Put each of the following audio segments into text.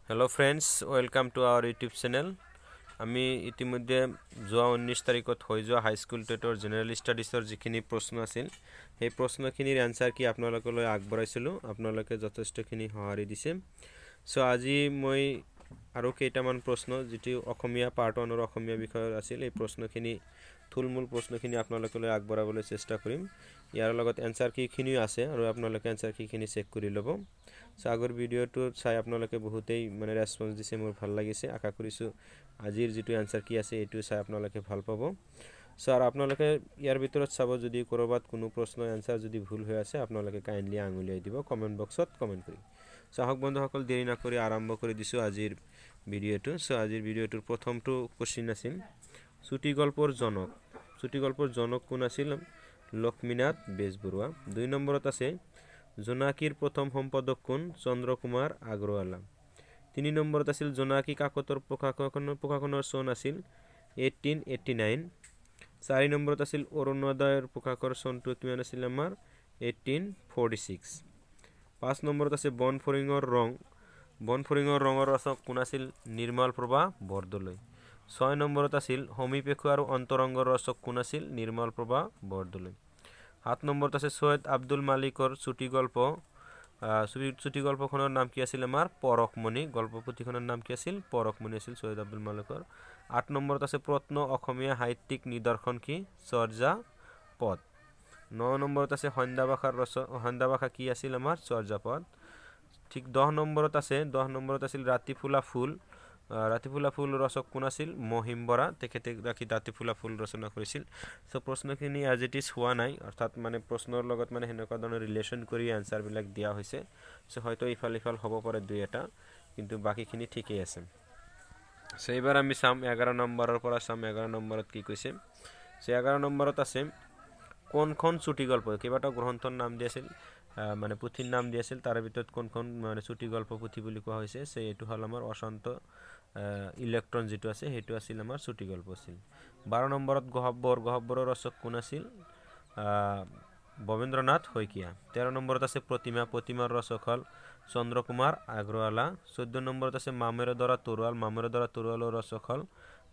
hello friends welcome to our YouTube channel আমি ইতিমধ্যে যোৱা 19 তাৰিখত হৈ যোৱা হাই স্কুল টেটৰ জেনাৰেল ষ্টাডিজৰ যিখিনি প্ৰশ্ন আছিল সেই প্ৰশ্নখিনিৰ আনসাৰ কি আপোনালোকলৈ আগবঢ়াইছিলোঁ আপোনালোকে যথেষ্টখিনি সঁহাৰি দিছে সো আজি মই আৰু কেইটামান প্ৰশ্ন যেটি অসমীয়া পাৰ্ট 1 ৰ অসমীয়া বিষয়ৰ আছিল এই প্ৰশ্নখিনি থুলমূল প্ৰশ্নখিনি আপোনালোকলৈ আগবঢ়াবলৈ চেষ্টা কৰিম ইয়াৰ লগত আনসাৰ কিখিনি আছে আৰু আপোনালোকে আনসাৰ কিখিনি চেক কৰি ল'ব আগৰ ভিডিওটো চাই আপোনালোকে বহুতেই মানে ৰেসপন্স দিছে মোৰ ভাল লাগিছে আশা কৰিছো আজিৰ যেটো আনসাৰ কি আছে এটো চাই আপোনালোকে ভাল পাব স্যাৰ আপোনালোকে ইয়াৰ ভিতৰত চাব যদি কৰবাত কোনো প্ৰশ্ন আনসাৰ যদি ভুল হৈ আছে আপোনালোকে কাইন্ডলি আঙুলিয়াই দিব কমেন্ট বক্সত কমেন্ট কৰি চাহক বন্ধুসকল দেৰি নকৰি আৰম্ভ কৰি দিছো আজিৰ ভিডিওটো আজিৰ ভিডিওটোৰ প্ৰথমটো কোশ্চেন আছিল ছুটি গল্পৰ জনক কোন আছিল লক্ষ্মীনাথ বেজবৰুৱা 2 নম্বৰত আছে জোনাকীৰ প্ৰথম সম্পাদক কোন চন্দ্ৰকুমাৰ আগৰৱালা 3 নম্বৰত আছিল জোনাকী কাকতৰ প্ৰকাশনৰ চন আছিল 1889 4 নম্বৰত আছিল অৰুণোদয়ৰ প্ৰকাশৰ চনটো কিমান আছিল আমাৰ 1846 5 নম্বৰত আছে বনফৰিঙৰ ৰঙৰ ৰচক কোন আছিল নিৰ্মল প্ৰভা বৰদলৈ 6 নম্বৰত আছিল সমীপেক্ষ আৰু অন্তৰংগৰ ৰচক কোন আছিল নিৰ্মল প্ৰভা বৰদলৈ 7 নম্বৰত আছে সৈয়দ আব্দুল মালিকৰ ছুটি গল্পখনৰ নাম কি আছিল আমাৰ পৰকমণি গল্পপুথিখনৰ নাম কি আছিল পৰকমণি আছিল সৈয়দ আব্দুল মালিকৰ 8 নম্বৰত আছে প্ৰত্ন অসমীয়া সাহিত্যিক নিদৰ্শন কি চৰ্যাপদ 9 নম্বৰত আছে সন্ধ্যাভাষা কি আছিল আমাৰ চৰ্যাপদ ঠিক 10 নম্বৰত আছিল ৰাতিফুলা ফুল ৰচক কোন আছিল মহিম বৰা তেখেতে ৰাতিফুলা ফুল ৰচনা কৰিছিল সো প্ৰশ্নখিনি as it is হোৱা নাই অৰ্থাৎ মানে প্ৰশ্নৰ লগত মানে হেনেকুৱা ধৰণৰ ৰিলেশন কৰি আনসাৰ বিলাক দিয়া হৈছে সো হয়তো ইফাল হ'ব পাৰে দুই এটা কিন্তু বাকিখিনি ঠিকই আছে সো এবাৰ আমি চাম 11 নম্বৰৰ পৰা চাম 11 নম্বৰত কি কৈছে সো 11 নম্বৰত আছে কোনখন ছুটি গল্প কেইবাটা গ্ৰন্থৰ নাম দিছিল মানে পুথিৰ নাম দিছিল তাৰ ভিতৰত কোনখন মানে ছুটি গল্প পুথি বুলি কোৱা হৈছে সে এটো হল আমাৰ অশান্ত ইলেক্ট্ৰন যেটো আছে হেতু আছিল আমাৰ ছুটি গল্প আছিল 12 নম্বৰত গহব্বৰৰ ৰচক কোন আছিল ববেন্দ্ৰনাথ শইকীয়া 13 নম্বৰত আছে প্ৰতিমাৰ ৰচক হল চন্দ্ৰকুমাৰ আগৰৱালা 14 নম্বৰত আছে মামেৰ দ্বাৰা তৰোৱালৰ ৰচক হল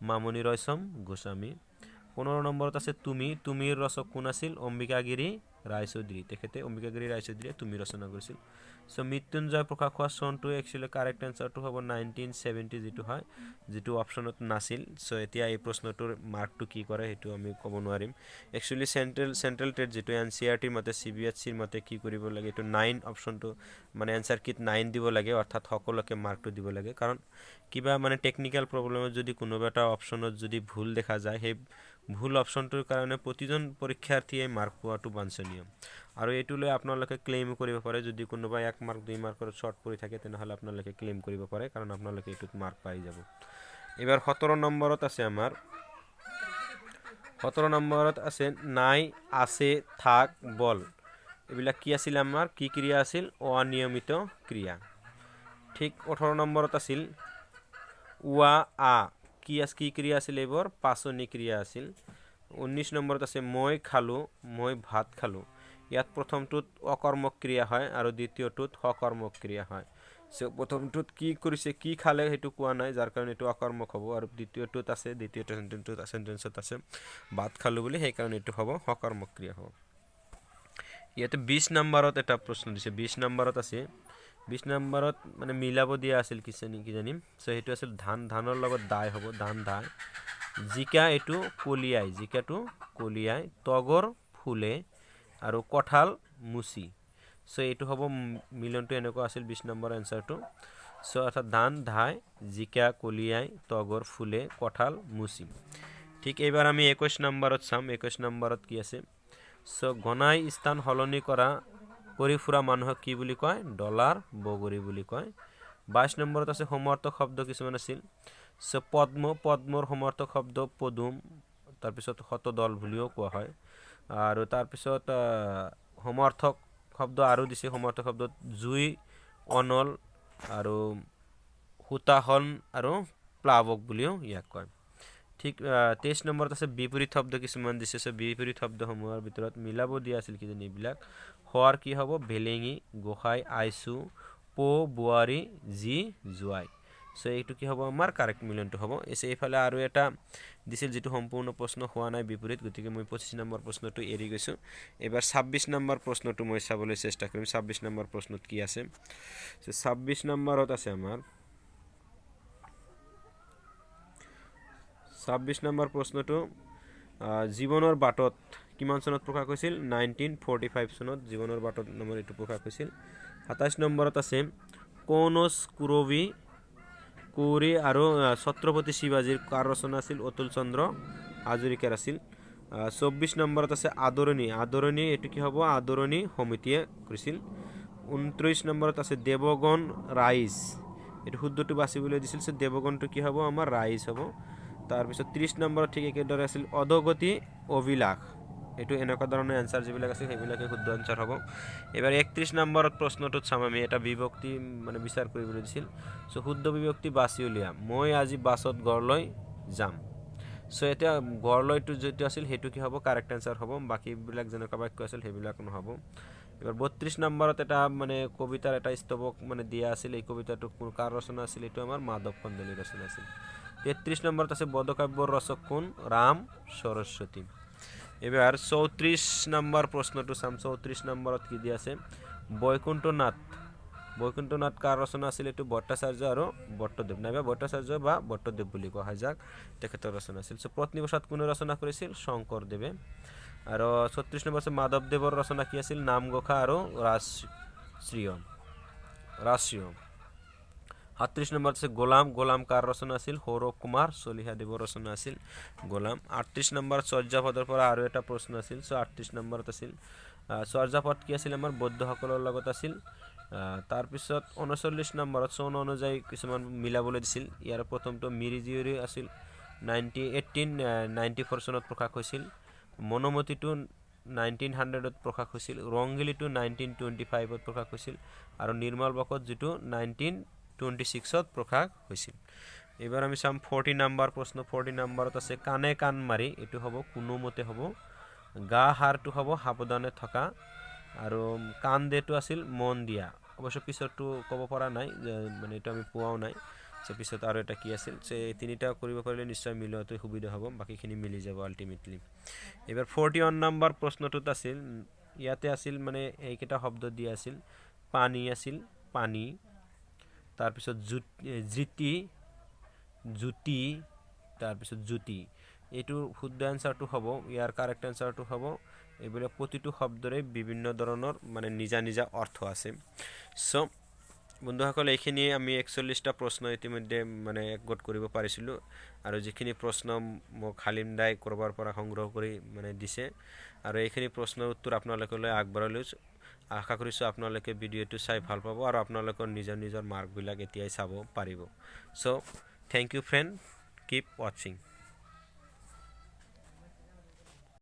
মামনি ৰয়ছম গোস্বামী 15 নম্বৰত আছে তুমিৰ ৰচক কোন আছিল অম্বিকাগিৰি ৰায়চৌধুৰী তেখেতে অম্বিকাগিৰি ৰায়চৌধুৰীয়ে তুমি ৰচনা কৰিছিল সো মৃত্যুঞ্জয় প্ৰকাশ হোৱা চনটো একচুয়ালি কাৰেক্ট আনসাৰটো হ'ব 1970 যেটো হয় যেটো অপচনত নাছিল সো এতিয়া এই প্ৰশ্নটোৰ মাৰ্কটো কি কৰে হেতু আমি ক'ব নোৱাৰিম একচুয়ালি সেন্ট্ৰেল টেট যেটো এনসিআৰটি মতে সিবিএসসিৰ মতে কি কৰিব লাগে এটো 9 অপচনটো মানে আনসাৰ কিট 9 দিব লাগে অৰ্থাৎ সকলোকে মাৰ্কটো দিব লাগে কাৰণ কিবা মানে টেকনিক্যাল প্ৰবলেমত যদি কোনোবা এটা অপচনত যদি ভুল দেখা যায় সেই ভুল অপচনটোৰ কাৰণে প্ৰতিজন পৰীক্ষাৰ্থীয়ে মাৰ্ক পোৱাটো বাঞ্ছনীয় আৰু এটো লৈ আপোনালোকে ক্লেইম কৰিব পাৰে যদি কোনোবা 1 মাৰ্ক 2 মাৰ্কৰ শৰ্ট পৰি থাকে তেনেহলে আপোনালোকে ক্লেইম কৰিব পাৰে কাৰণ আপোনালোকে এটোত মাৰ্ক পাই যাব এবাৰ 17 নম্বৰত আছে আমাৰ 17 নম্বৰত আছে নাই আছে থাক বল এবিলাক কি আছিল আমাৰ কি ক্ৰিয়া আছিল অনিয়মিত ক্ৰিয়া ঠিক 18 নম্বৰত আছিল উৱা আ কি ক্ৰিয়া আছিল এবৰ পাছনি ক্ৰিয়া আছিল 19 নম্বৰত আছে মই ভাত খালো ইয়াত প্ৰথমটোত অকৰ্মক ক্ৰিয়া হয় আৰু দ্বিতীয়টোত সকৰ্মক ক্ৰিয়া হয় সো প্ৰথমটোত কি কৰিছে কি খালে হেতু কোৱা নাই যাৰ কাৰণে এটো অকৰ্মক হ'ব আৰু দ্বিতীয়টোত আছে সেন্টেন্সত আছে ভাত খালো বুলি সেই কাৰণে এটো হ'ব সকৰ্মক ক্ৰিয়া হ'ব ইয়াতে 20 নম্বৰত এটা প্ৰশ্ন দিছে 20 নম্বৰত আছে 20 নম্বৰত মানে মিলাব দিয়া আছিল কি জানিম সো হেতু আছিল ধানৰ লগত দাই হ'ব ধান জিকাটো কলিয়াই তগৰ ফুলে আৰু কঠাল মুচি সো এটো হ'ব মিলনটো এনেকুৱা আছিল 20 নম্বৰ আনসাৰটো সো অৰ্থাৎ ধাই জিকা কলিয়াই তগৰ ফুলে কঠাল মুচি ঠিক এবাৰ আমি 21 নম্বৰত চাম 21 নম্বৰত কি আছে সো গনাই স্থান হলনি কৰি ফুৰা মানুহক কি বুলি কয় ডলাৰ বগৰী বুলি কয় 22 নম্বৰত আছে সমৰ্থক শব্দ কিছুমান আছিল সো পদ্মৰ সমৰ্থক শব্দ পদুম তাৰ পিছত হতদল বুলিও কোৱা হয় আৰু তাৰ পিছত সমৰ্থক শব্দ আৰু দিছে সমৰ্থক শব্দত জুই অনল আৰু হুতাহন আৰু প্লাৱক বুলিও ইয়াক কয় ঠিক 23 নম্বৰত আছে বিপৰীত শব্দ কিছুমান দিছে সো বিপৰীত শব্দসমূহৰ ভিতৰত মিলাব দিয়া আছিল কি জানি এইবিলাক হোৱাৰ কি হ'ব ভেলেঙি গোসাই আইসু পো বুৱাৰী জি জুৱাই সো এইটো কি হ'ব আমাৰ কাৰেক্ট মিলনটো হ'ব এইফালে আৰু এটা দিছিল যেটো সম্পূৰ্ণ প্ৰশ্ন হোৱা নাই বিপৰীত গতিকে মই 25 নম্বৰ প্ৰশ্নটো এৰি গৈছো এবাৰ 26 নম্বৰ প্ৰশ্নটো মই চাবলৈ চেষ্টা কৰিম 26 নম্বৰ প্ৰশ্নত কি আছে সো 26 নম্বৰত আছে আমাৰ 26 নম্বৰ প্ৰশ্নটো জীৱনৰ বাটত কিমান চনত প্ৰকাশ হৈছিল 1945 চনত জীৱনৰ বাটত নম্বৰ এটো প্ৰকাশ হৈছিল 27 নম্বৰত আছে কোনস কুৰবি কুৰি আৰু ছত্ৰপতি শিৱাজীৰ কাৰ ৰচনা আছিল অতুল চন্দ্ৰ হাজৰিকাৰ আছিল 24 নম্বৰত আছে আদৰণী এটো কি হ'ব আদৰণী সমিতিয়ে কৰিছিল 29 নম্বৰত আছে দেৱগণ ৰাইজ এটো শুদ্ধটো বাছিবলৈ দিছিল সে দেৱগণটো কি হ'ব আমাৰ ৰাইজ হ'ব তাৰ পিছত 30 নম্বৰত ঠিক একেদৰে আছিল অদগতি অভিলাষ এটো এনেকুৱা ধৰণৰ आंसर যিবিলাক আছে সেইবিলাকে শুদ্ধ आंसर হ'ব এবাৰ 31 নম্বৰত প্ৰশ্নটোত চাম আমি এটা বিভক্তি মানে বিচাৰ কৰিবলৈ দিছিল সো শুদ্ধ বিভক্তি বাছি উলিয়া মই আজি বাছত ঘৰলৈ যাম সো এটা ঘৰলৈটো যেটো আছিল হেতু কি হ'ব কারেক্ট आंसर হ'ব বাকি বিলাক যেনেকা বাক্য আছিল হেবিলাক নহব এবাৰ 32 নম্বৰত এটা মানে কবিতাৰ এটা স্তবক মানে দিয়া আছিল এই কবিতাটো কোন কাৰ ৰচনা আছিল এটো আমাৰ মাধৱ কন্দলিৰ ৰচনা আছিল 33 নম্বৰত আছে বদকাব্যৰ ৰচক কোন ৰাম সৰস্বতী এবাৰ 34 নম্বৰ প্ৰশ্নটো চাম 34 নম্বৰত কি দিয়া আছে বৈকুণ্ঠনাথ কাৰ ৰচনা আছিল এটো ভট্টাচাৰ্য আৰু ভট্টদেৱ নাইবা ভট্টাচাৰ্য বা ভট্টদেৱ বুলি কোৱা হয় যাক তেখেতৰ ৰচনা আছিল সো পত্নীপ্ৰসাদ কোনে ৰচনা কৰিছিল শংকৰদেৱে আৰু 36 নম্বৰ আছে মাধৱদেৱৰ ৰচনা কি আছিল নামঘোষা আৰু ৰাজশ্ৰীয় 38 নম্বৰ আছে গোলাম কাৰ ৰচনা আছিল সৌৰভ কুমাৰ চলিহাদেৱৰ ৰচনা আছিল গোলাম 38 নম্বৰ চৰ্যাপদৰ পৰা আৰু এটা প্ৰশ্ন আছিল সো 38 নম্বৰত আছিল চৰ্যাপদ কি আছিল আমাৰ বৌদ্ধসকলৰ লগত আছিল তাৰ পিছত 39 নম্বৰত চন অনুযায়ী কিছুমান মিলাবলৈ দিছিল ইয়াৰ প্ৰথমটো মিৰিজিয়ৰি আছিল 1894 চনত প্ৰকাশ হৈছিল মনোমতিটো 1900 ত প্ৰকাশ হৈছিল ৰংগিলিটো 1925 ত প্ৰকাশ হৈছিল আৰু নিৰ্মল বকত যেটো 1926 ত প্ৰকাশ হৈছিল এবাৰ আমি চাম 40 নম্বৰ প্ৰশ্ন 40 নম্বৰত আছে কানে কান মাৰি এটো হ'ব কোনোমতে হ'ব গা হাৰটো হ'ব সাৱধানে থকা আৰু কান দেটো আছিল মন দিয়া অবশ্য পিছৰটো ক'ব পৰা নাই মানে এটা আমি পোৱাও নাই সো পিছত আৰু এটা কি আছিল সে তিনিটা কৰিব পাৰিলে নিশ্চয় মিলোৱাটো সুবিধা হ'ব বাকিখিনি মিলি যাব আলটিমেটলি এবাৰ 41 নম্বৰ প্ৰশ্নটোত আছিল ইয়াতে আছিল মানে এইকেইটা শব্দ দিয়া আছিল পানী আছিল পানী তাৰ পিছত জ্যোতি তাৰ পিছত জ্যোতি এটো শুদ্ধ आंसरটো হ'ব ইয়াৰ কাৰেক্ট आंसरটো হ'ব এইবিলাক প্ৰতিটো শব্দৰে বিভিন্ন ধৰণৰ মানে নিজা নিজা অৰ্থ আছে সো বন্ধুসকল এইখিনি আমি 41টা প্ৰশ্ন ইতিমধ্যে মানে একগোট কৰিব পাৰিছিলো আৰু যিখিনি প্ৰশ্ন মই খালিম দাই কৰবাৰ পৰা সংগ্ৰহ কৰি মানে দিছে আৰু এইখিনি প্ৰশ্নৰ উত্তৰ আপোনালোকলৈ আগবঢ়াইছো আশা কৰিছো আপোনালোকে ভিডিওটো চাই ভাল পাব আৰু আপোনালোকৰ নিজৰ মাৰ্ক বিলাক এতিয়াই চাব পাৰিব so thank you friend keep watching